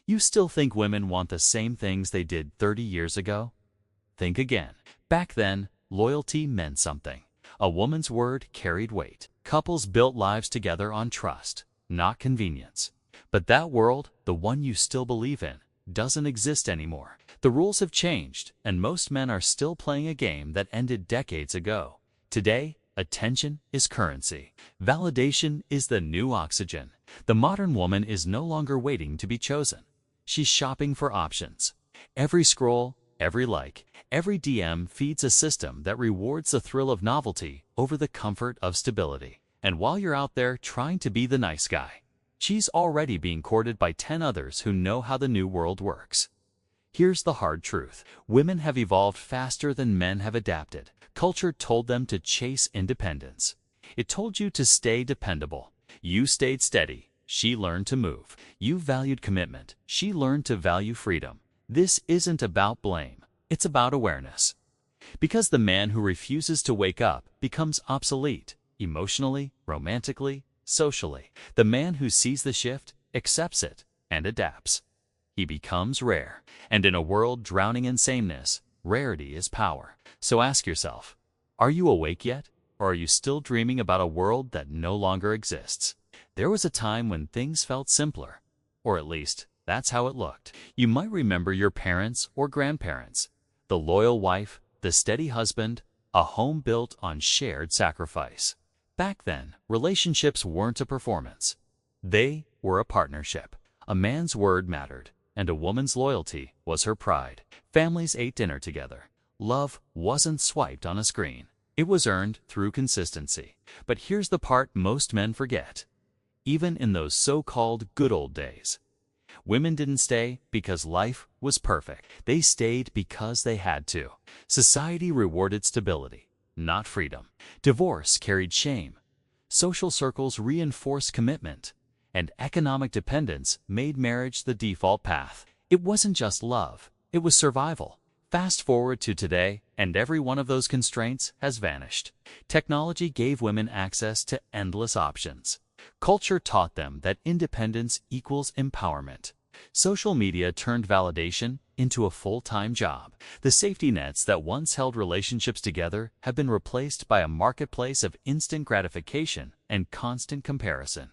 You still think women want the same things they did 30 years ago? Think again. Back then, loyalty meant something. A woman's word carried weight. Couples built lives together on trust, not convenience. But that world, the one you still believe in, doesn't exist anymore. The rules have changed, and most men are still playing a game that ended decades ago. Today, attention is currency. Validation is the new oxygen. The modern woman is no longer waiting to be chosen. She's shopping for options. Every scroll, every like, every DM feeds a system that rewards the thrill of novelty over the comfort of stability. And while you're out there trying to be the nice guy, she's already being courted by 10 others who know how the new world works. Here's the hard truth. Women have evolved faster than men have adapted. Culture told them to chase independence. It told you to stay dependable. You stayed steady. She learned to move. You valued commitment. She learned to value freedom. This isn't about blame. It's about awareness. Because the man who refuses to wake up becomes obsolete, emotionally, romantically, socially. The man who sees the shift, accepts it, and adapts. He becomes rare. And in a world drowning in sameness, rarity is power. So ask yourself, are you awake yet? Or are you still dreaming about a world that no longer exists? There was a time when things felt simpler, or at least that's how it looked. You might remember your parents or grandparents, the loyal wife, the steady husband, a home built on shared sacrifice. Back then, relationships weren't a performance. They were a partnership. A man's word mattered, and a woman's loyalty was her pride. Families ate dinner together. Love wasn't swiped on a screen. It was earned through consistency. But here's the part most men forget. Even in those so-called good old days, women didn't stay because life was perfect. They stayed because they had to. Society rewarded stability, not freedom. Divorce carried shame. Social circles reinforced commitment. And economic dependence made marriage the default path. It wasn't just love, it was survival. Fast forward to today, and every one of those constraints has vanished. Technology gave women access to endless options. Culture taught them that independence equals empowerment. Social media turned validation into a full-time job. The safety nets that once held relationships together have been replaced by a marketplace of instant gratification and constant comparison.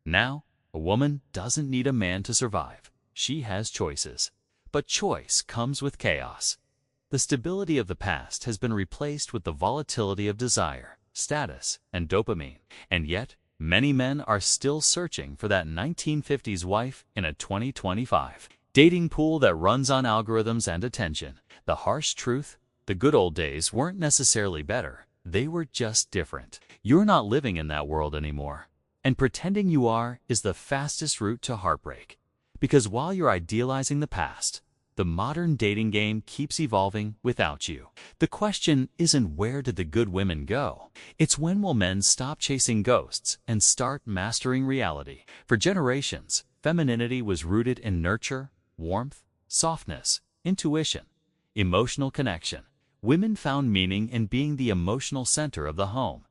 Now, a woman doesn't need a man to survive. She has choices. But choice comes with chaos. The stability of the past has been replaced with the volatility of desire, status, and dopamine. And yet, many men are still searching for that 1950s wife in a 2025 dating pool that runs on algorithms and attention. The harsh truth, the good old days weren't necessarily better. They were just different. You're not living in that world anymore. And pretending you are is the fastest route to heartbreak. Because while you're idealizing the past, the modern dating game keeps evolving without you. The question isn't where did the good women go? It's when will men stop chasing ghosts and start mastering reality? For generations, femininity was rooted in nurture, warmth, softness, intuition, emotional connection. Women found meaning in being the emotional center of the home,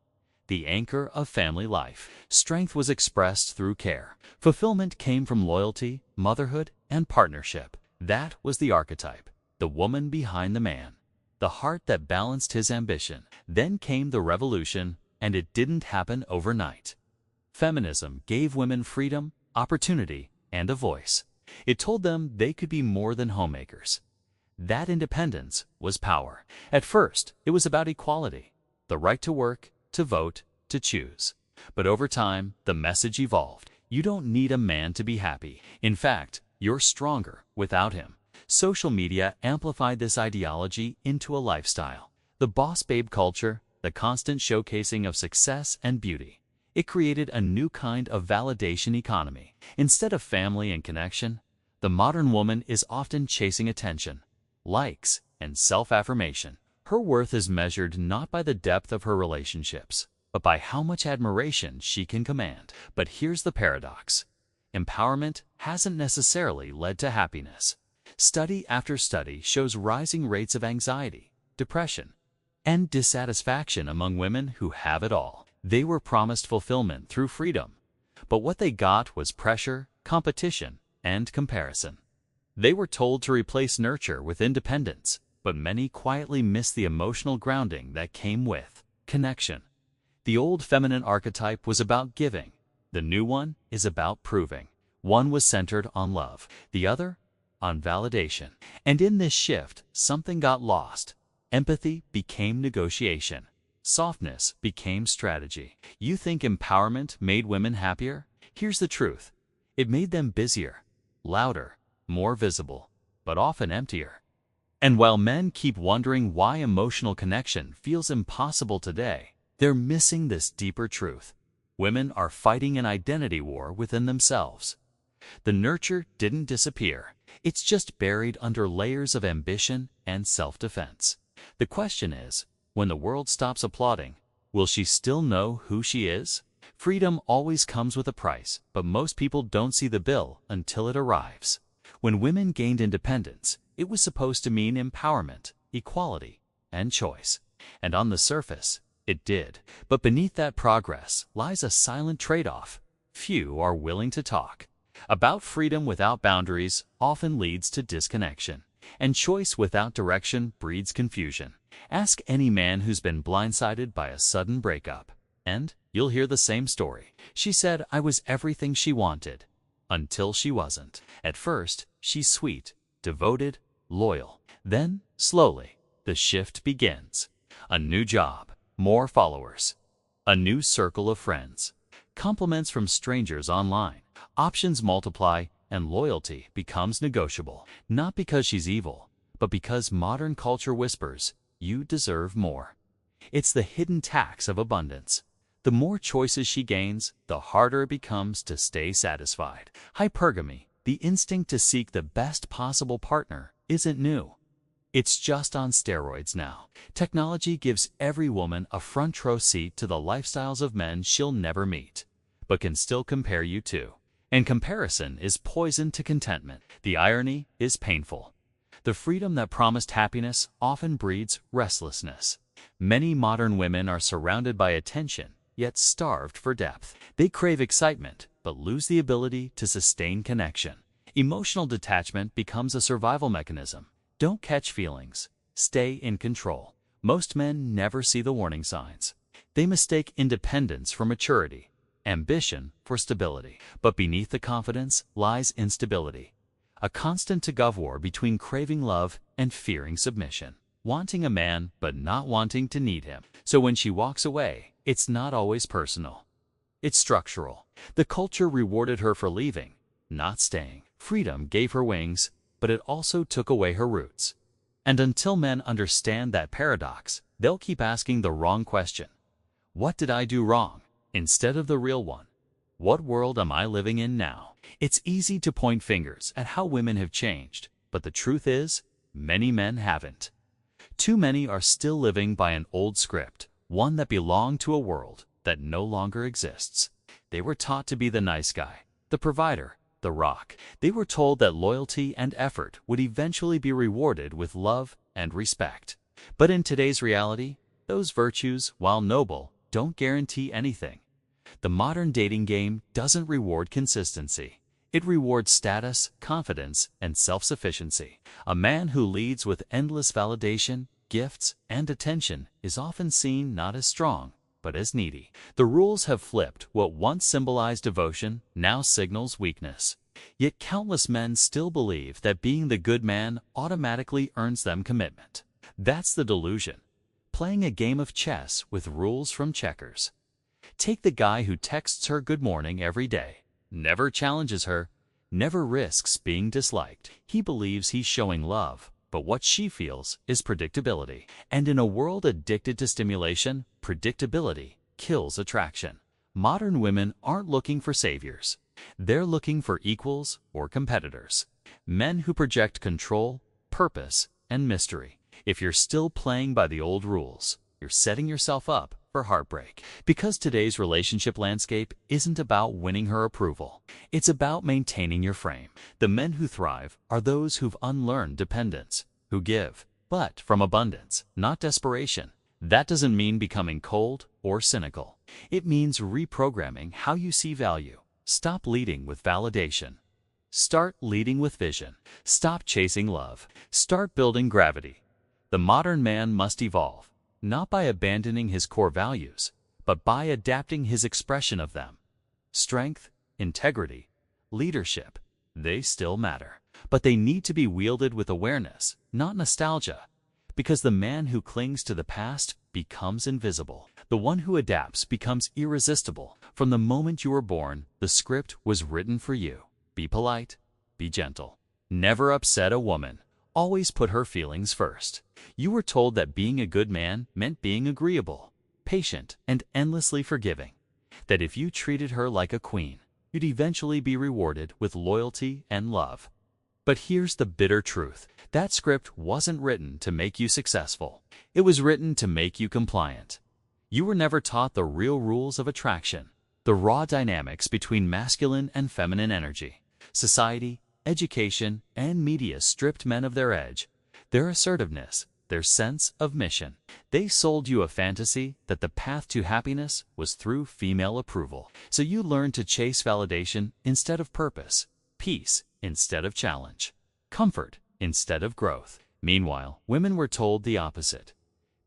the anchor of family life. Strength was expressed through care. Fulfillment came from loyalty, motherhood, and partnership. That was the archetype, the woman behind the man, the heart that balanced his ambition. Then came the revolution, and it didn't happen overnight. Feminism gave women freedom, opportunity, and a voice. It told them they could be more than homemakers. That independence was power. At first, it was about equality, the right to work, to vote, to choose. But over time, the message evolved. You don't need a man to be happy. In fact, you're stronger without him. Social media amplified this ideology into a lifestyle. The boss babe culture, the constant showcasing of success and beauty. It created a new kind of validation economy. Instead of family and connection, the modern woman is often chasing attention, likes, and self-affirmation. Her worth is measured not by the depth of her relationships, but by how much admiration she can command. But here's the paradox. Empowerment hasn't necessarily led to happiness. Study after study shows rising rates of anxiety, depression, and dissatisfaction among women who have it all. They were promised fulfillment through freedom, but what they got was pressure, competition, and comparison. They were told to replace nurture with independence, but many quietly missed the emotional grounding that came with connection. The old feminine archetype was about giving. The new one is about proving. One was centered on love, the other on validation. And in this shift, something got lost. Empathy became negotiation. Softness became strategy. You think empowerment made women happier? Here's the truth. It made them busier, louder, more visible, but often emptier. And while men keep wondering why emotional connection feels impossible today, they're missing this deeper truth. Women are fighting an identity war within themselves. The nurture didn't disappear. It's just buried under layers of ambition and self-defense. The question is, when the world stops applauding, will she still know who she is? Freedom always comes with a price, but most people don't see the bill until it arrives. When women gained independence, it was supposed to mean empowerment, equality, and choice. And on the surface, it did. But beneath that progress lies a silent trade-off. Few are willing to talk. About freedom without boundaries often leads to disconnection, and choice without direction breeds confusion. Ask any man who's been blindsided by a sudden breakup, and you'll hear the same story. She said I was everything she wanted, until she wasn't. At first, she's sweet, devoted, loyal. Then, slowly, the shift begins. A new job, more followers, a new circle of friends, compliments from strangers online. Options multiply, and loyalty becomes negotiable. Not because she's evil, but because modern culture whispers, you deserve more. It's the hidden tax of abundance. The more choices she gains, the harder it becomes to stay satisfied. Hypergamy, the instinct to seek the best possible partner, isn't new. It's just on steroids now. Technology gives every woman a front row seat to the lifestyles of men she'll never meet, but can still compare you to. And comparison is poison to contentment. The irony is painful. The freedom that promised happiness often breeds restlessness. Many modern women are surrounded by attention, yet starved for depth. They crave excitement, but lose the ability to sustain connection. Emotional detachment becomes a survival mechanism. Don't catch feelings. Stay in control. Most men never see the warning signs. They mistake independence for maturity, ambition for stability. But beneath the confidence lies instability. A constant tug-of-war between craving love and fearing submission. Wanting a man, but not wanting to need him. So when she walks away, it's not always personal. It's structural. The culture rewarded her for leaving, not staying. Freedom gave her wings, but it also took away her roots. And until men understand that paradox, they'll keep asking the wrong question. What did I do wrong? Instead of the real one. What world am I living in now? It's easy to point fingers at how women have changed, but the truth is, many men haven't. Too many are still living by an old script, one that belonged to a world that no longer exists. They were taught to be the nice guy, the provider, the rock. They were told that loyalty and effort would eventually be rewarded with love and respect. But in today's reality, those virtues, while noble, don't guarantee anything. The modern dating game doesn't reward consistency. It rewards status, confidence, and self-sufficiency. A man who leads with endless validation, gifts, and attention is often seen not as strong, but as needy. The rules have flipped. What once symbolized devotion now signals weakness. Yet countless men still believe that being the good man automatically earns them commitment. That's the delusion. Playing a game of chess with rules from checkers. Take the guy who texts her good morning every day, never challenges her, never risks being disliked. He believes he's showing love, but what she feels is predictability. And in a world addicted to stimulation, predictability kills attraction. Modern women aren't looking for saviors. They're looking for equals or competitors. Men who project control, purpose, and mystery. If you're still playing by the old rules, you're setting yourself up for heartbreak. Because today's relationship landscape isn't about winning her approval. It's about maintaining your frame. The men who thrive are those who've unlearned dependence, who give, but from abundance, not desperation. That doesn't mean becoming cold or cynical. It means reprogramming how you see value. Stop leading with validation. Start leading with vision. Stop chasing love. Start building gravity. The modern man must evolve, not by abandoning his core values, but by adapting his expression of them. Strength, integrity, leadership, they still matter, but they need to be wielded with awareness, not nostalgia, because the man who clings to the past becomes invisible. The one who adapts becomes irresistible. From the moment you were born, the script was written for you. Be polite, be gentle. Never upset a woman. Always put her feelings first. You were told that being a good man meant being agreeable, patient, and endlessly forgiving. That if you treated her like a queen, you'd eventually be rewarded with loyalty and love. But here's the bitter truth. That script wasn't written to make you successful. It was written to make you compliant. You were never taught the real rules of attraction, the raw dynamics between masculine and feminine energy. Society, education, and media stripped men of their edge, their assertiveness, their sense of mission. They sold you a fantasy that the path to happiness was through female approval. So you learned to chase validation instead of purpose, peace instead of challenge, comfort instead of growth. Meanwhile, women were told the opposite.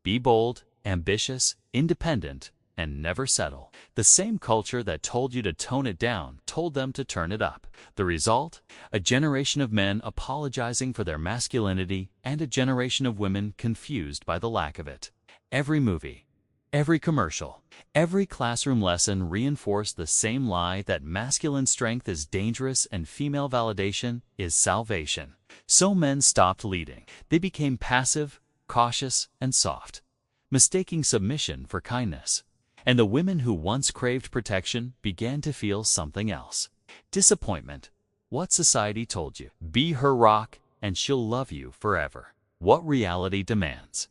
Be bold, ambitious, independent, and never settle. The same culture that told you to tone it down told them to turn it up. The result? A generation of men apologizing for their masculinity and a generation of women confused by the lack of it. Every movie, every commercial, every classroom lesson reinforced the same lie that masculine strength is dangerous and female validation is salvation. So men stopped leading. They became passive, cautious, and soft, mistaking submission for kindness. And the women who once craved protection began to feel something else. Disappointment. What society told you. Be her rock and she'll love you forever. What reality demands.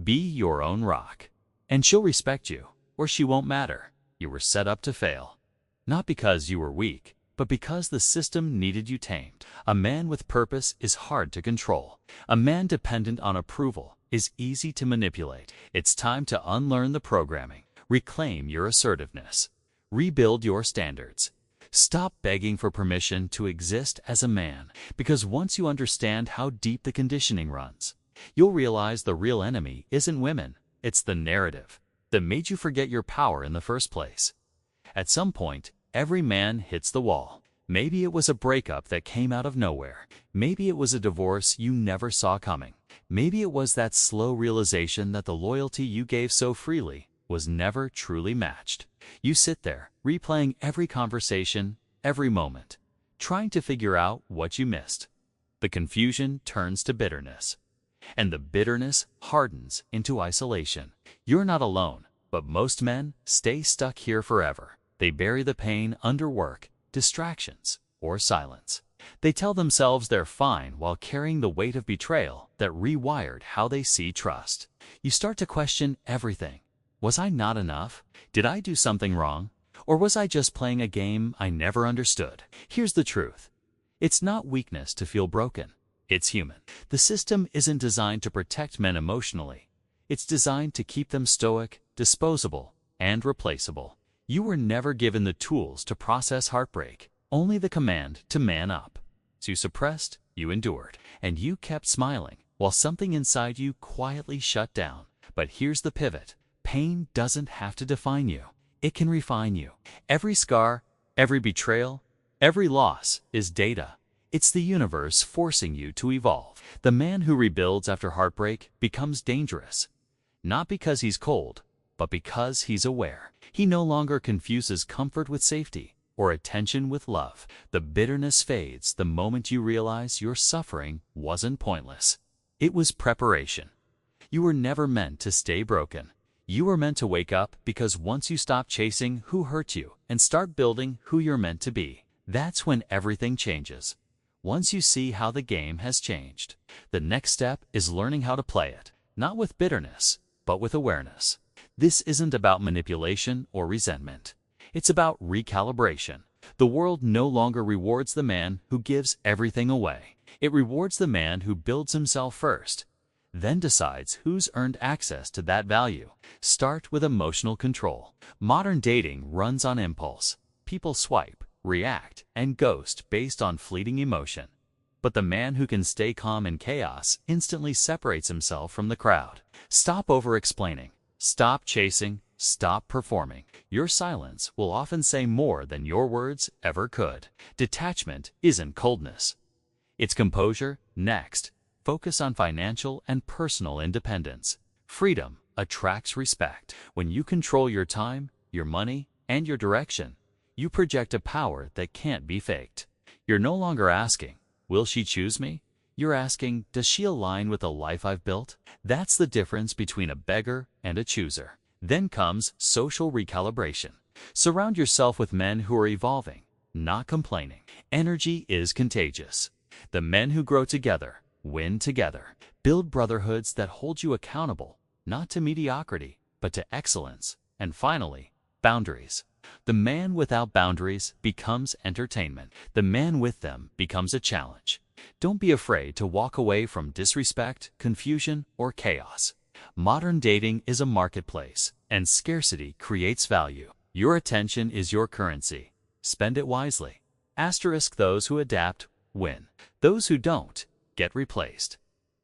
Be your own rock and she'll respect you, or she won't matter. You were set up to fail. Not because you were weak, but because the system needed you tamed. A man with purpose is hard to control. A man dependent on approval is easy to manipulate. It's time to unlearn the programming. Reclaim your assertiveness. Rebuild your standards. Stop begging for permission to exist as a man, because once you understand how deep the conditioning runs, you'll realize the real enemy isn't women, it's the narrative that made you forget your power in the first place. At some point, every man hits the wall. Maybe it was a breakup that came out of nowhere. Maybe it was a divorce you never saw coming. Maybe it was that slow realization that the loyalty you gave so freely was never truly matched. You sit there, replaying every conversation, every moment, trying to figure out what you missed. The confusion turns to bitterness, and the bitterness hardens into isolation. You're not alone, but most men stay stuck here forever. They bury the pain under work, distractions, or silence. They tell themselves they're fine while carrying the weight of betrayal that rewired how they see trust. You start to question everything. Was I not enough? Did I do something wrong? Or was I just playing a game I never understood? Here's the truth. It's not weakness to feel broken. It's human. The system isn't designed to protect men emotionally. It's designed to keep them stoic, disposable, and replaceable. You were never given the tools to process heartbreak, only the command to man up. So you suppressed, you endured, and you kept smiling while something inside you quietly shut down. But here's the pivot. Pain doesn't have to define you. It can refine you. Every scar, every betrayal, every loss is data. It's the universe forcing you to evolve. The man who rebuilds after heartbreak becomes dangerous, not because he's cold, but because he's aware. He no longer confuses comfort with safety or attention with love. The bitterness fades the moment you realize your suffering wasn't pointless. It was preparation. You were never meant to stay broken. You were meant to wake up, because once you stop chasing who hurt you and start building who you're meant to be, that's when everything changes. Once you see how the game has changed, the next step is learning how to play it, not with bitterness, but with awareness. This isn't about manipulation or resentment. It's about recalibration. The world no longer rewards the man who gives everything away. It rewards the man who builds himself first, then decides who's earned access to that value. Start with emotional control. Modern dating runs on impulse. People swipe, react, and ghost based on fleeting emotion. But the man who can stay calm in chaos instantly separates himself from the crowd. Stop over-explaining. Stop chasing. Stop performing. Your silence will often say more than your words ever could. Detachment isn't coldness. It's composure. Next, focus on financial and personal independence. Freedom attracts respect. When you control your time, your money, and your direction, you project a power that can't be faked. You're no longer asking, will she choose me? You're asking, does she align with the life I've built? That's the difference between a beggar and a chooser. Then comes social recalibration. Surround yourself with men who are evolving, not complaining. Energy is contagious. The men who grow together win together. Build brotherhoods that hold you accountable, not to mediocrity, but to excellence. And finally, boundaries. The man without boundaries becomes entertainment. The man with them becomes a challenge. Don't be afraid to walk away from disrespect, confusion, or chaos. Modern dating is a marketplace, and scarcity creates value. Your attention is your currency. Spend it wisely. Asterisk those who adapt win. Those who don't get replaced.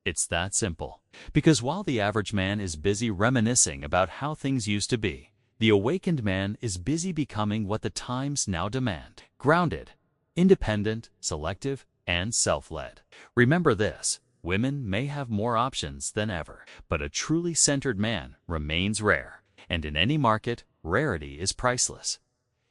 It's that simple. Because while the average man is busy reminiscing about how things used to be, the awakened man is busy becoming what the times now demand. Grounded, independent, selective, and self-led. Remember this, women may have more options than ever, but a truly centered man remains rare. And in any market, rarity is priceless.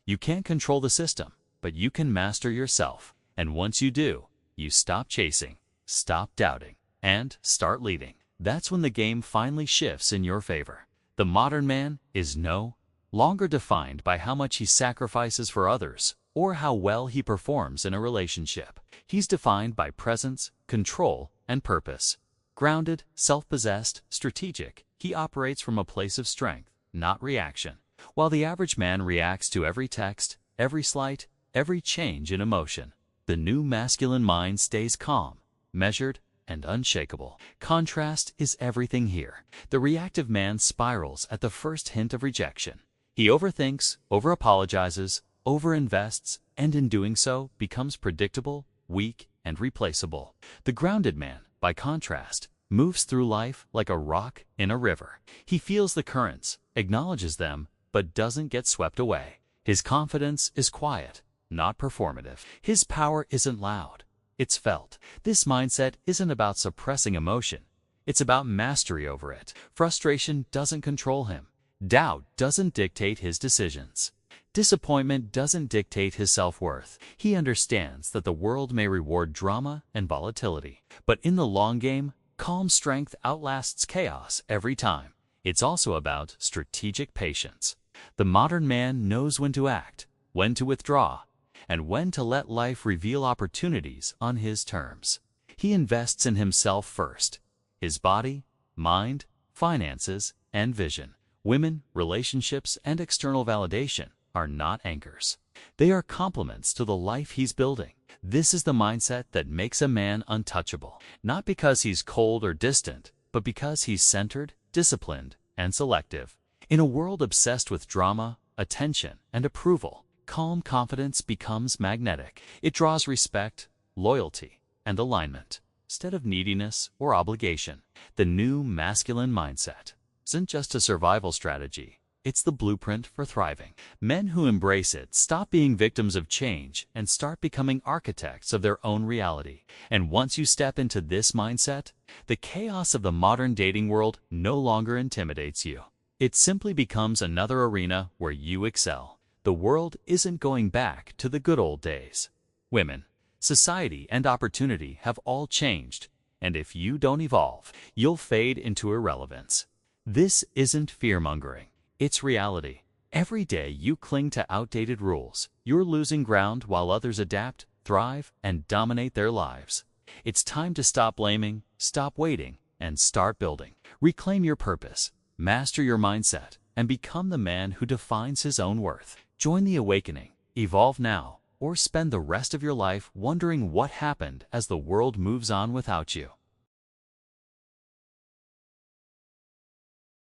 You can't control the system, but you can master yourself. And once you do, you stop chasing, stop doubting, and start leading. That's when the game finally shifts in your favor. The modern man is no longer defined by how much he sacrifices for others or how well he performs in a relationship. He's defined by presence, control, and purpose. Grounded, self-possessed, strategic, he operates from a place of strength, not reaction. While the average man reacts to every text, every slight, every change in emotion, the new masculine mind stays calm, measured, and unshakable. Contrast is everything here. The reactive man spirals at the first hint of rejection. He overthinks, over-apologizes, over-invests, and in doing so becomes predictable, weak, and replaceable. The grounded man, by contrast, moves through life like a rock in a river. He feels the currents, acknowledges them, but doesn't get swept away. His confidence is quiet, not performative. His power isn't loud. It's felt. This mindset isn't about suppressing emotion. It's about mastery over it. Frustration doesn't control him. Doubt doesn't dictate his decisions. Disappointment doesn't dictate his self-worth. He understands that the world may reward drama and volatility, but in the long game, calm strength outlasts chaos every time. It's also about strategic patience. The modern man knows when to act, when to withdraw, and when to let life reveal opportunities on his terms. He invests in himself first, his body, mind, finances, and vision. Women, relationships, and external validation are not anchors. They are complements to the life he's building. This is the mindset that makes a man untouchable, not because he's cold or distant, but because he's centered, disciplined, and selective. In a world obsessed with drama, attention, and approval, calm confidence becomes magnetic. It draws respect, loyalty, and alignment, instead of neediness or obligation. The new masculine mindset isn't just a survival strategy. It's the blueprint for thriving. Men who embrace it stop being victims of change and start becoming architects of their own reality. And once you step into this mindset, the chaos of the modern dating world no longer intimidates you. It simply becomes another arena where you excel. The world isn't going back to the good old days. Women, society, and opportunity have all changed, and if you don't evolve, you'll fade into irrelevance. This isn't fear-mongering. It's reality. Every day you cling to outdated rules, you're losing ground while others adapt, thrive, and dominate their lives. It's time to stop blaming, stop waiting, and start building. Reclaim your purpose, master your mindset, and become the man who defines his own worth. Join the awakening, evolve now, or spend the rest of your life wondering what happened as the world moves on without you.